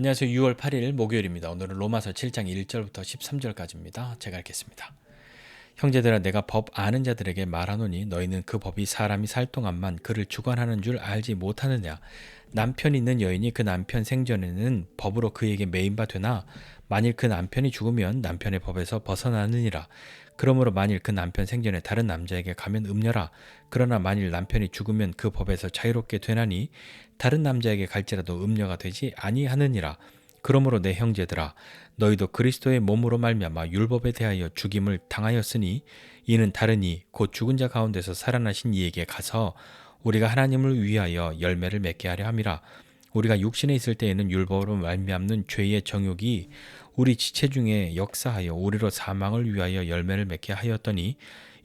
안녕하세요. 6월 8일 목요일입니다. 오늘은 로마서 7장 1절부터 13절까지입니다. 제가 읽겠습니다. 형제들아, 내가 법 아는 자들에게 말하노니 너희는 그 법이 사람이 살 동안만 그를 주관하는 줄 알지 못하느냐. 남편 있는 여인이 그 남편 생전에는 법으로 그에게 매인바 되나 만일 그 남편이 죽으면 남편의 법에서 벗어나느니라. 그러므로 만일 그 남편 생전에 다른 남자에게 가면 음녀라. 그러나 만일 남편이 죽으면 그 법에서 자유롭게 되나니 다른 남자에게 갈지라도 음녀가 되지 아니하느니라. 그러므로 내 형제들아, 너희도 그리스도의 몸으로 말미암아 율법에 대하여 죽임을 당하였으니 이는 다르니 곧 죽은 자 가운데서 살아나신 이에게 가서 우리가 하나님을 위하여 열매를 맺게 하려 함이라. 우리가 육신에 있을 때에는 율법으로 말미암는 죄의 정욕이 우리 지체 중에 역사하여 우리로 사망을 위하여 열매를 맺게 하였더니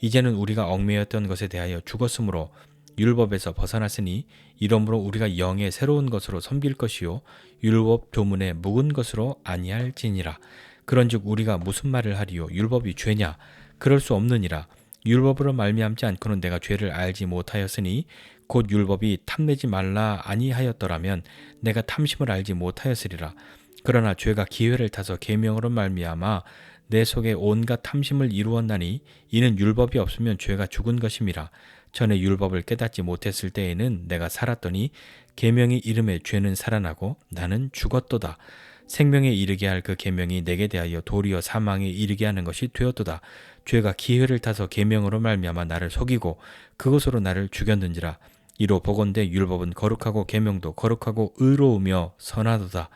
이제는 우리가 얽매였던 것에 대하여 죽었으므로 율법에서 벗어났으니 이러므로 우리가 영의 새로운 것으로 섬길 것이요 율법 도문에 묵은 것으로 아니할지니라. 그런즉 우리가 무슨 말을 하리요? 율법이 죄냐? 그럴 수 없느니라. 율법으로 말미암지 않고는 내가 죄를 알지 못하였으니 곧 율법이 탐내지 말라 아니하였더라면 내가 탐심을 알지 못하였으리라. 그러나 죄가 기회를 타서 계명으로 말미암아 내 속에 온갖 탐심을 이루었나니 이는 율법이 없으면 죄가 죽은 것임이라. 전에 율법을 깨닫지 못했을 때에는 내가 살았더니 계명이 이름에 죄는 살아나고 나는 죽었도다. 생명에 이르게 할 그 계명이 내게 대하여 도리어 사망에 이르게 하는 것이 되었도다. 죄가 기회를 타서 계명으로 말미암아 나를 속이고 그것으로 나를 죽였는지라. 이로 보건대 율법은 거룩하고 계명도 거룩하고 의로우며 선하도다.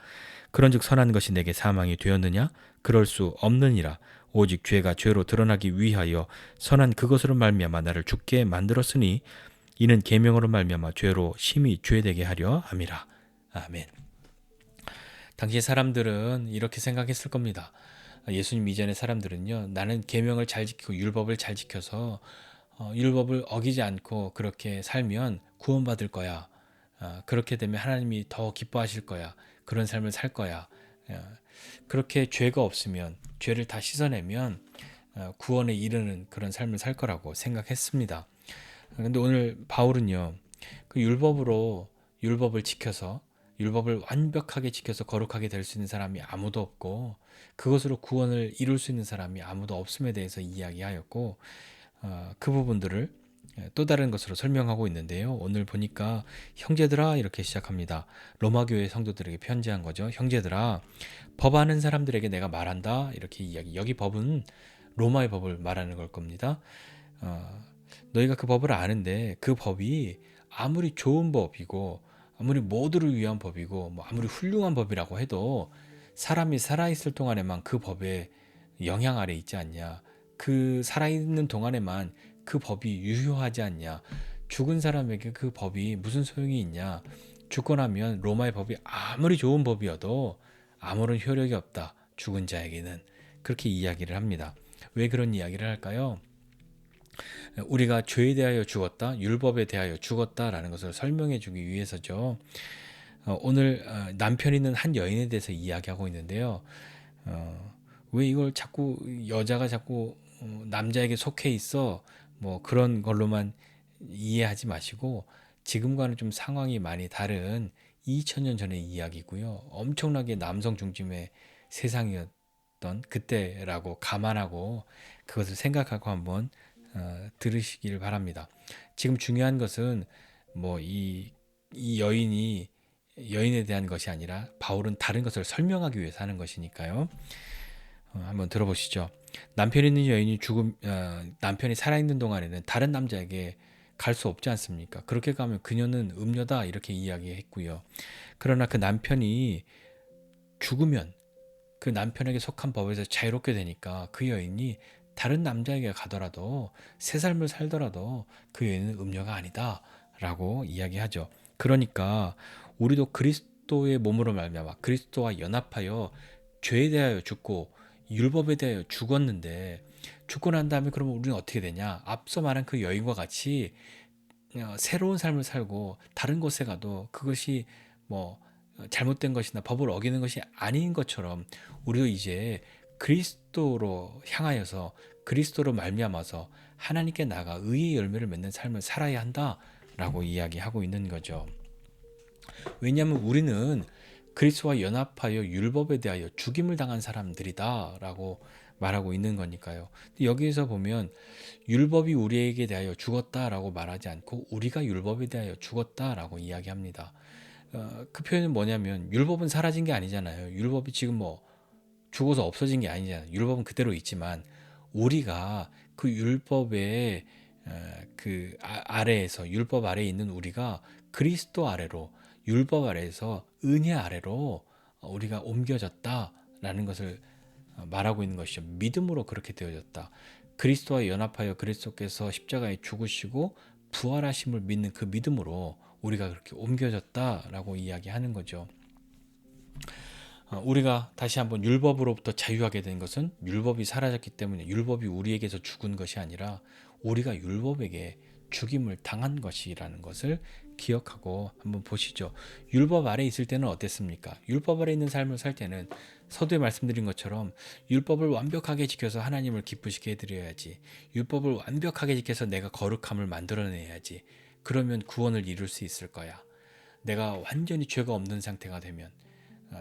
그런즉 선한 것이 내게 사망이 되었느냐? 그럴 수 없느니라. 오직 죄가 죄로 드러나기 위하여 선한 그것으로 말미암아 나를 죽게 만들었으니 이는 계명으로 말미암아 죄로 심히 죄되게 하려 함이라. 아멘. 당시 사람들은 이렇게 생각했을 겁니다. 예수님 이전의 사람들은요, 나는 계명을 잘 지키고 율법을 잘 지켜서 율법을 어기지 않고 그렇게 살면 구원받을 거야. 그렇게 되면 하나님이 더 기뻐하실 거야. 그런 삶을 살 거야. 그렇게 죄가 없으면, 죄를 다 씻어내면 구원에 이르는 그런 삶을 살 거라고 생각했습니다. 그런데 오늘 바울은요, 그 율법을 지켜서 율법을 완벽하게 지켜서 거룩하게 될 수 있는 사람이 아무도 없고 그것으로 구원을 이룰 수 있는 사람이 아무도 없음에 대해서 이야기하였고 그 부분들을 또 다른 것으로 설명하고 있는데요. 오늘 보니까 형제들아 이렇게 시작합니다. 로마 교회 성도들에게 편지한 거죠. 형제들아, 법 아는 사람들에게 내가 말한다. 이렇게 이야기. 여기 법은 로마의 법을 말하는 걸 겁니다. 너희가 그 법을 아는데 그 법이 아무리 좋은 법이고 아무리 모두를 위한 법이고 뭐 아무리 훌륭한 법이라고 해도 사람이 살아있을 동안에만 그 법의 영향 아래 있지 않냐. 그 살아있는 동안에만 그 법이 유효하지 않냐. 죽은 사람에게 그 법이 무슨 소용이 있냐. 죽고 나면 로마의 법이 아무리 좋은 법이어도 아무런 효력이 없다. 죽은 자에게는. 그렇게 이야기를 합니다. 왜 그런 이야기를 할까요? 우리가 죄에 대하여 죽었다, 율법에 대하여 죽었다라는 것을 설명해 주기 위해서죠. 오늘 남편 있는 한 여인에 대해서 이야기하고 있는데요. 왜 이걸 자꾸 여자가 자꾸 남자에게 속해 있어? 뭐 그런 걸로만 이해하지 마시고 지금과는 좀 상황이 많이 다른 2000년 전의 이야기고요. 엄청나게 남성 중심의 세상이었던 그때라고 감안하고 그것을 생각하고 한번 들으시길 바랍니다. 지금 중요한 것은 뭐 이 여인에 대한 것이 아니라 바울은 다른 것을 설명하기 위해서 하는 것이니까요. 한번 들어보시죠. 남편 있는 여인이 남편이 살아있는 동안에는 다른 남자에게 갈 수 없지 않습니까? 그렇게 가면 그녀는 음녀다 이렇게 이야기했고요. 그러나 그 남편이 죽으면 그 남편에게 속한 법에서 자유롭게 되니까 그 여인이 다른 남자에게 가더라도 새 삶을 살더라도 그 여인은 음녀가 아니다 라고 이야기하죠. 그러니까 우리도 그리스도의 몸으로 말미암아 그리스도와 연합하여 죄에 대하여 죽고 율법에 대하여 죽었는데 죽고 난 다음에 그러면 우리는 어떻게 되냐? 앞서 말한 그 여인과 같이 새로운 삶을 살고 다른 곳에 가도 그것이 뭐 잘못된 것이나 법을 어기는 것이 아닌 것처럼 우리도 이제 그리스도로 향하여서 그리스도로 말미암아서 하나님께 나아가 의의 열매를 맺는 삶을 살아야 한다라고 이야기하고 있는 거죠. 왜냐하면 우리는 그리스도와 연합하여 율법에 대하여 죽임을 당한 사람들이다라고 말하고 있는 거니까요. 근데 여기에서 보면 율법이 우리에게 대하여 죽었다라고 말하지 않고 우리가 율법에 대하여 죽었다라고 이야기합니다. 그 표현은 뭐냐면 율법은 사라진 게 아니잖아요. 율법이 지금 뭐 죽어서 없어진 게 아니잖아요. 율법은 그대로 있지만 우리가 그 율법의 아래에서 율법 아래에 있는 우리가 그리스도 아래로 율법 아래에서 은혜 아래로 우리가 옮겨졌다라는 것을 말하고 있는 것이죠. 믿음으로 그렇게 되어졌다. 그리스도와 연합하여 그리스도께서 십자가에 죽으시고 부활하심을 믿는 그 믿음으로 우리가 그렇게 옮겨졌다라고 이야기하는 거죠. 우리가 다시 한번 율법으로부터 자유하게 된 것은 율법이 사라졌기 때문에 율법이 우리에게서 죽은 것이 아니라 우리가 율법에게 죽임을 당한 것이라는 것을 기억하고 한번 보시죠. 율법 아래 있을 때는 어땠습니까? 율법 아래 있는 삶을 살 때는 서두에 말씀드린 것처럼 율법을 완벽하게 지켜서 하나님을 기쁘시게 해드려야지. 율법을 완벽하게 지켜서 내가 거룩함을 만들어내야지. 그러면 구원을 이룰 수 있을 거야. 내가 완전히 죄가 없는 상태가 되면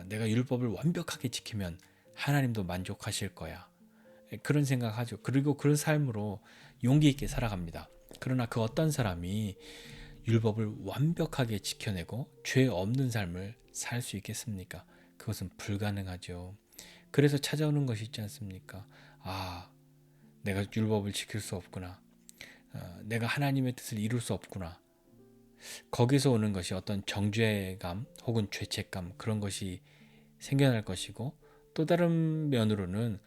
내가 율법을 완벽하게 지키면 하나님도 만족하실 거야. 그런 생각하죠. 그리고 그런 삶으로 용기 있게 살아갑니다. 그러나 그 어떤 사람이 율법을 완벽하게 지켜내고 죄 없는 삶을 살 수 있겠습니까? 그것은 불가능하죠. 그래서 찾아오는 것이 있지 않습니까? 내가 율법을 지킬 수 없구나. 내가 하나님의 뜻을 이룰 수 없구나. 거기서 오는 것이 어떤 정죄감 혹은 죄책감 그런 것이 생겨날 것이고 또 다른 면으로는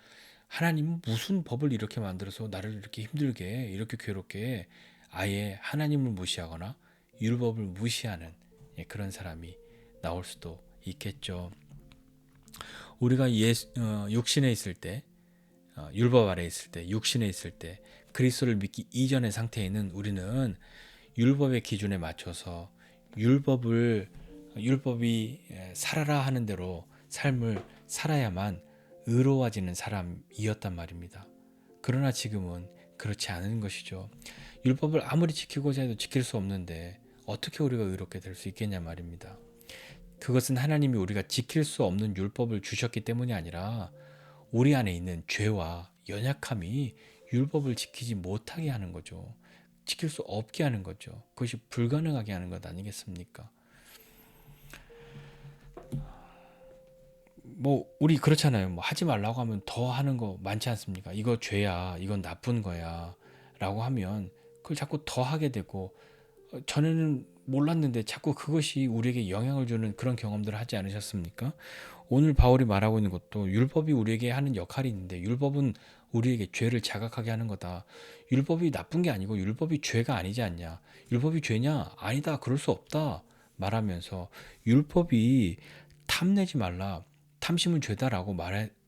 하나님은 무슨 법을 이렇게 만들어서 나를 이렇게 힘들게 이렇게 괴롭게 아예 하나님을 무시하거나 율법을 무시하는 그런 사람이 나올 수도 있겠죠. 우리가 육신에 있을 때 율법 아래 있을 때 육신에 있을 때 그리스도를 믿기 이전의 상태에는 우리는 율법의 기준에 맞춰서 율법이 살아라 하는 대로 삶을 살아야만 의로워지는 사람이었단 말입니다. 그러나 지금은 그렇지 않은 것이죠. 율법을 아무리 지키고자 해도 지킬 수 없는데 어떻게 우리가 의롭게 될 수 있겠냐 말입니다. 그것은 하나님이 우리가 지킬 수 없는 율법을 주셨기 때문이 아니라 우리 안에 있는 죄와 연약함이 율법을 지키지 못하게 하는 거죠. 지킬 수 없게 하는 거죠. 그것이 불가능하게 하는 것 아니겠습니까? 우리 그렇잖아요. 하지 말라고 하면 더 하는 거 많지 않습니까? 이거 죄야, 이건 나쁜 거야 라고 하면 그걸 자꾸 더 하게 되고 전에는 몰랐는데 자꾸 그것이 우리에게 영향을 주는 그런 경험들을 하지 않으셨습니까? 오늘 바울이 말하고 있는 것도 율법이 우리에게 하는 역할이 있는데 율법은 우리에게 죄를 자각하게 하는 거다. 율법이 나쁜 게 아니고 율법이 죄가 아니지 않냐. 율법이 죄냐? 아니다. 그럴 수 없다. 말하면서 율법이 탐내지 말라. 탐심은 죄다라고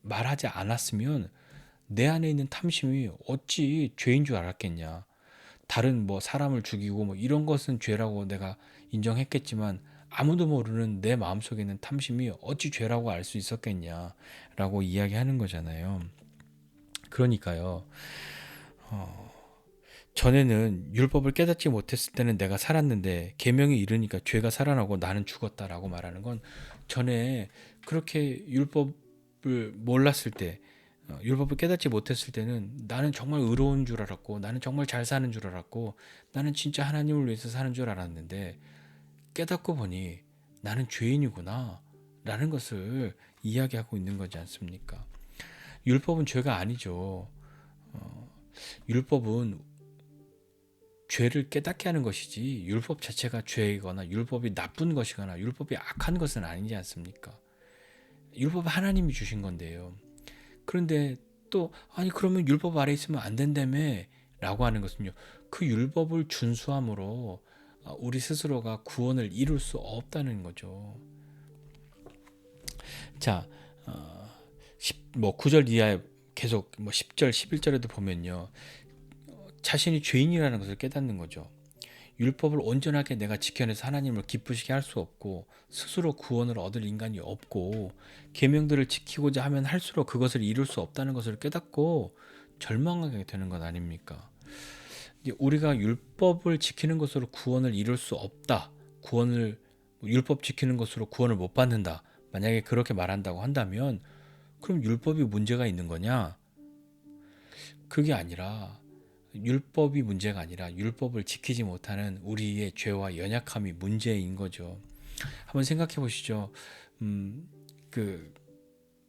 말하지 않았으면 내 안에 있는 탐심이 어찌 죄인 줄 알았겠냐. 다른 사람을 죽이고 이런 것은 죄라고 내가 인정했겠지만 아무도 모르는 내 마음속에 있는 탐심이 어찌 죄라고 알 수 있었겠냐라고 이야기하는 거잖아요. 그러니까요. 전에는 율법을 깨닫지 못했을 때는 내가 살았는데 계명이 이르니까 죄가 살아나고 나는 죽었다라고 말하는 건 전에 그렇게 율법을 몰랐을 때 율법을 깨닫지 못했을 때는 나는 정말 의로운 줄 알았고 나는 정말 잘 사는 줄 알았고 나는 진짜 하나님을 위해서 사는 줄 알았는데 깨닫고 보니 나는 죄인이구나 라는 것을 이야기하고 있는 거지 않습니까? 율법은 죄가 아니죠. 율법은 죄를 깨닫게 하는 것이지 율법 자체가 죄이거나 율법이 나쁜 것이거나 율법이 악한 것은 아니지 않습니까? 율법은 하나님이 주신 건데요. 그런데 또 그러면 율법 아래 있으면 안 된다며 라고 하는 것은요. 그 율법을 준수함으로 우리 스스로가 구원을 이룰 수 없다는 거죠. 자, 9절 이하에 계속 10절, 11절에도 보면요. 자신이 죄인이라는 것을 깨닫는 거죠. 율법을 온전하게 내가 지켜내서 하나님을 기쁘시게 할 수 없고 스스로 구원을 얻을 인간이 없고 계명들을 지키고자 하면 할수록 그것을 이룰 수 없다는 것을 깨닫고 절망하게 되는 것 아닙니까? 우리가 율법을 지키는 것으로 구원을 이룰 수 없다. 율법 지키는 것으로 구원을 못 받는다. 만약에 그렇게 말한다고 한다면 그럼 율법이 문제가 있는 거냐? 그게 아니라 율법이 문제가 아니라 율법을 지키지 못하는 우리의 죄와 연약함이 문제인 거죠. 한번 생각해 보시죠. 그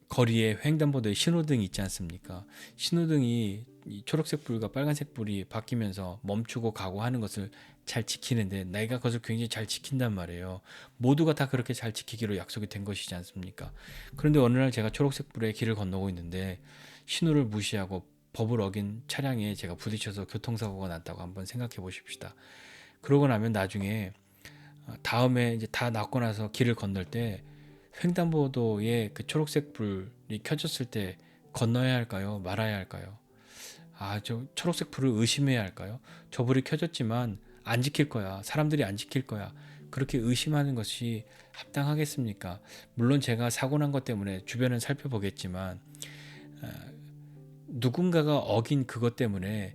거리에 횡단보도에 신호등이 있지 않습니까? 신호등이 이 초록색 불과 빨간색 불이 바뀌면서 멈추고 가고 하는 것을 잘 지키는데 내가 그것을 굉장히 잘 지킨단 말이에요. 모두가 다 그렇게 잘 지키기로 약속이 된 것이지 않습니까? 그런데 어느 날 제가 초록색 불에 길을 건너고 있는데 신호를 무시하고 법을 어긴 차량에 제가 부딪혀서 교통사고가 났다고 한번 생각해 보십시다. 그러고 나면 나중에 다음에 이제 다 낫고 나서 길을 건널 때 횡단보도에 그 초록색 불이 켜졌을 때 건너야 할까요? 말아야 할까요? 저 초록색 불을 의심해야 할까요? 저 불이 켜졌지만 안 지킬 거야. 사람들이 안 지킬 거야. 그렇게 의심하는 것이 합당하겠습니까? 물론 제가 사고 난 것 때문에 주변을 살펴보겠지만 누군가가 어긴 그것 때문에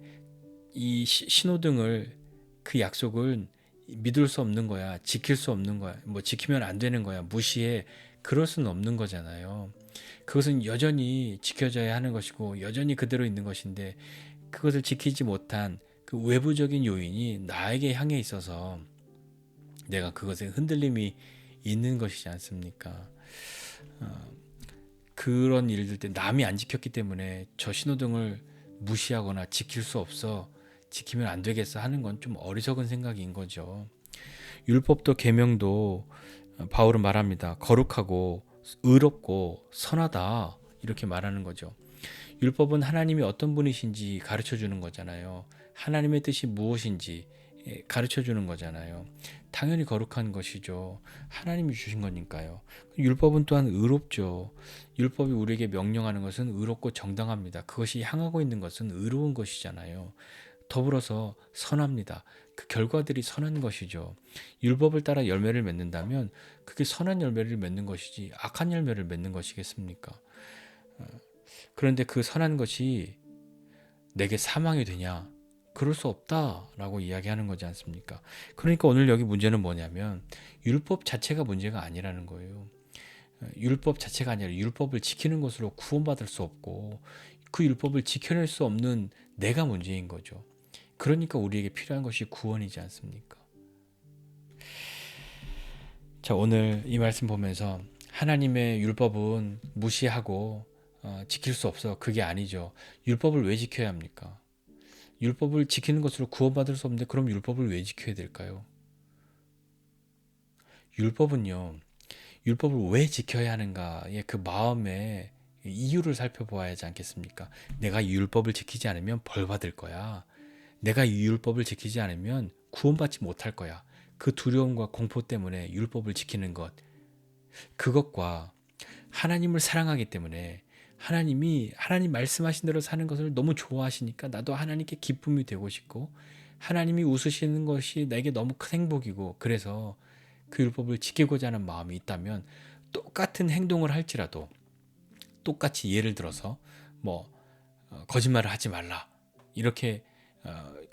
이 신호등을 그 약속을 믿을 수 없는 거야. 지킬 수 없는 거야. 뭐 지키면 안 되는 거야. 무시해. 그럴 수는 없는 거잖아요. 그것은 여전히 지켜져야 하는 것이고 여전히 그대로 있는 것인데 그것을 지키지 못한 그 외부적인 요인이 나에게 향해 있어서 내가 그것에 흔들림이 있는 것이지 않습니까? 그런 일들 때 남이 안 지켰기 때문에 저 신호등을 무시하거나 지킬 수 없어 지키면 안 되겠어 하는 건 좀 어리석은 생각인 거죠. 율법도 계명도 바울은 말합니다. 거룩하고 의롭고 선하다 이렇게 말하는 거죠. 율법은 하나님이 어떤 분이신지 가르쳐 주는 거잖아요. 하나님의 뜻이 무엇인지 가르쳐 주는 거잖아요. 당연히 거룩한 것이죠. 하나님이 주신 거니까요. 율법은 또한 의롭죠. 율법이 우리에게 명령하는 것은 의롭고 정당합니다. 그것이 향하고 있는 것은 의로운 것이잖아요. 더불어서 선합니다. 그 결과들이 선한 것이죠. 율법을 따라 열매를 맺는다면 그게 선한 열매를 맺는 것이지 악한 열매를 맺는 것이겠습니까? 그런데 그 선한 것이 내게 사망이 되냐? 그럴 수 없다라고 이야기하는 거지 않습니까? 그러니까 오늘 여기 문제는 뭐냐면 율법 자체가 문제가 아니라는 거예요. 율법 자체가 아니라 율법을 지키는 것으로 구원받을 수 없고 그 율법을 지켜낼 수 없는 내가 문제인 거죠. 그러니까 우리에게 필요한 것이 구원이지 않습니까? 자, 오늘 이 말씀 보면서 하나님의 율법은 무시하고 지킬 수 없어. 그게 아니죠. 율법을 왜 지켜야 합니까? 율법을 지키는 것으로 구원받을 수 없는데 그럼 율법을 왜 지켜야 될까요? 율법은요. 율법을 왜 지켜야 하는가의 그 마음의 이유를 살펴보아야 하지 않겠습니까? 내가 이 율법을 지키지 않으면 벌 받을 거야. 내가 이 율법을 지키지 않으면 구원받지 못할 거야. 그 두려움과 공포 때문에 율법을 지키는 것. 그것과 하나님을 사랑하기 때문에 하나님 말씀하신 대로 사는 것을 너무 좋아하시니까 나도 하나님께 기쁨이 되고 싶고 하나님이 웃으시는 것이 내게 너무 큰 행복이고 그래서 그 율법을 지키고자 하는 마음이 있다면 똑같은 행동을 할지라도 똑같이 예를 들어서 뭐 거짓말을 하지 말라 이렇게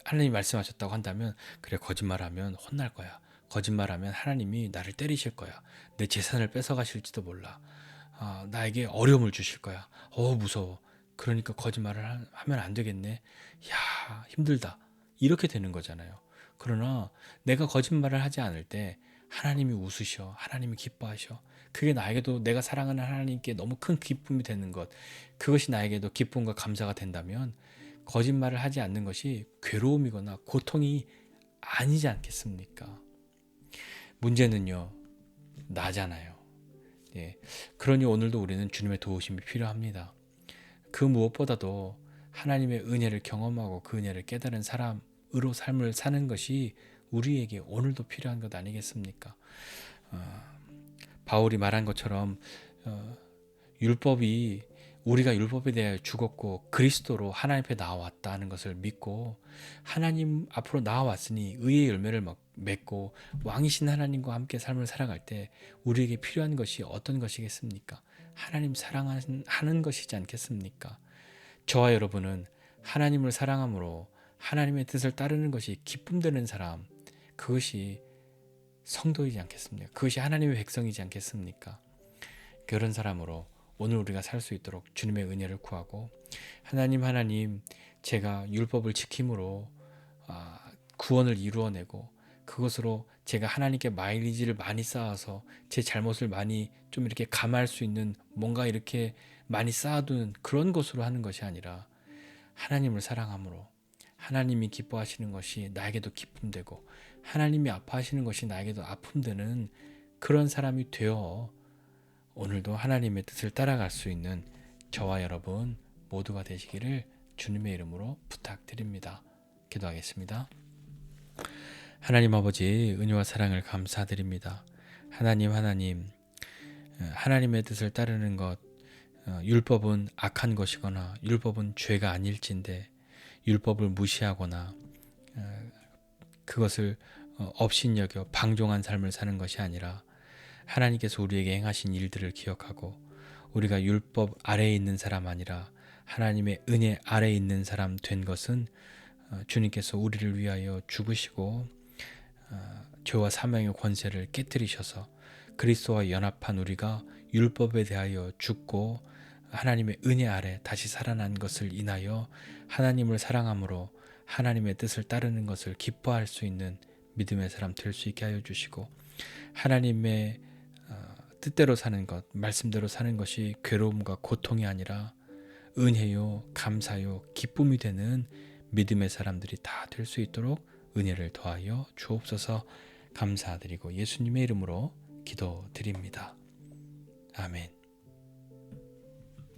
하나님이 말씀하셨다고 한다면 그래 거짓말하면 혼날 거야. 거짓말하면 하나님이 나를 때리실 거야. 내 재산을 뺏어가실지도 몰라. 나에게 어려움을 주실 거야. 무서워. 그러니까 거짓말을 하면 안 되겠네. 야 힘들다. 이렇게 되는 거잖아요. 그러나 내가 거짓말을 하지 않을 때 하나님이 웃으셔. 하나님이 기뻐하셔. 그게 나에게도 내가 사랑하는 하나님께 너무 큰 기쁨이 되는 것. 그것이 나에게도 기쁨과 감사가 된다면 거짓말을 하지 않는 것이 괴로움이거나 고통이 아니지 않겠습니까? 문제는요, 나잖아요. 예. 그러니 오늘도 우리는 주님의 도우심이 필요합니다. 그 무엇보다도 하나님의 은혜를 경험하고 그 은혜를 깨달은 사람으로 삶을 사는 것이 우리에게 오늘도 필요한 것 아니겠습니까? 바울이 말한 것처럼 율법이 우리가 율법에 대해 죽었고 그리스도로 하나님 앞에 나와왔다는 것을 믿고 하나님 앞으로 나와왔으니 의의 열매를 맺고 왕이신 하나님과 함께 삶을 살아갈 때 우리에게 필요한 것이 어떤 것이겠습니까? 하나님 사랑하는 것이지 않겠습니까? 저와 여러분은 하나님을 사랑함으로 하나님의 뜻을 따르는 것이 기쁨되는 사람, 그것이 성도이지 않겠습니까? 그것이 하나님의 백성이지 않겠습니까? 그런 사람으로 오늘 우리가 살 수 있도록 주님의 은혜를 구하고, 하나님, 제가 율법을 지킴으로 구원을 이루어내고 그것으로 제가 하나님께 마일리지를 많이 쌓아서 제 잘못을 많이 좀 이렇게 감할 수 있는, 뭔가 이렇게 많이 쌓아두는 그런 것으로 하는 것이 아니라, 하나님을 사랑함으로 하나님이 기뻐하시는 것이 나에게도 기쁨되고 하나님이 아파하시는 것이 나에게도 아픔되는 그런 사람이 되어 오늘도 하나님의 뜻을 따라갈 수 있는 저와 여러분 모두가 되시기를 주님의 이름으로 부탁드립니다. 기도하겠습니다. 하나님 아버지, 은혜와 사랑을 감사드립니다. 하나님의 뜻을 따르는 것, 율법은 악한 것이거나 율법은 죄가 아닐진데, 율법을 무시하거나 그것을 업신여겨 방종한 삶을 사는 것이 아니라, 하나님께서 우리에게 행하신 일들을 기억하고 우리가 율법 아래에 있는 사람 아니라 하나님의 은혜 아래에 있는 사람 된 것은 주님께서 우리를 위하여 죽으시고 죄와 사망의 권세를 깨뜨리셔서 그리스도와 연합한 우리가 율법에 대하여 죽고 하나님의 은혜 아래 다시 살아난 것을 인하여 하나님을 사랑함으로 하나님의 뜻을 따르는 것을 기뻐할 수 있는 믿음의 사람 될 수 있게 하여 주시고, 하나님의 뜻대로 사는 것, 말씀대로 사는 것이 괴로움과 고통이 아니라 은혜요, 감사요, 기쁨이 되는 믿음의 사람들이 다 될 수 있도록 은혜를 더하여 주옵소서. 감사드리고 예수님의 이름으로 기도드립니다. 아멘.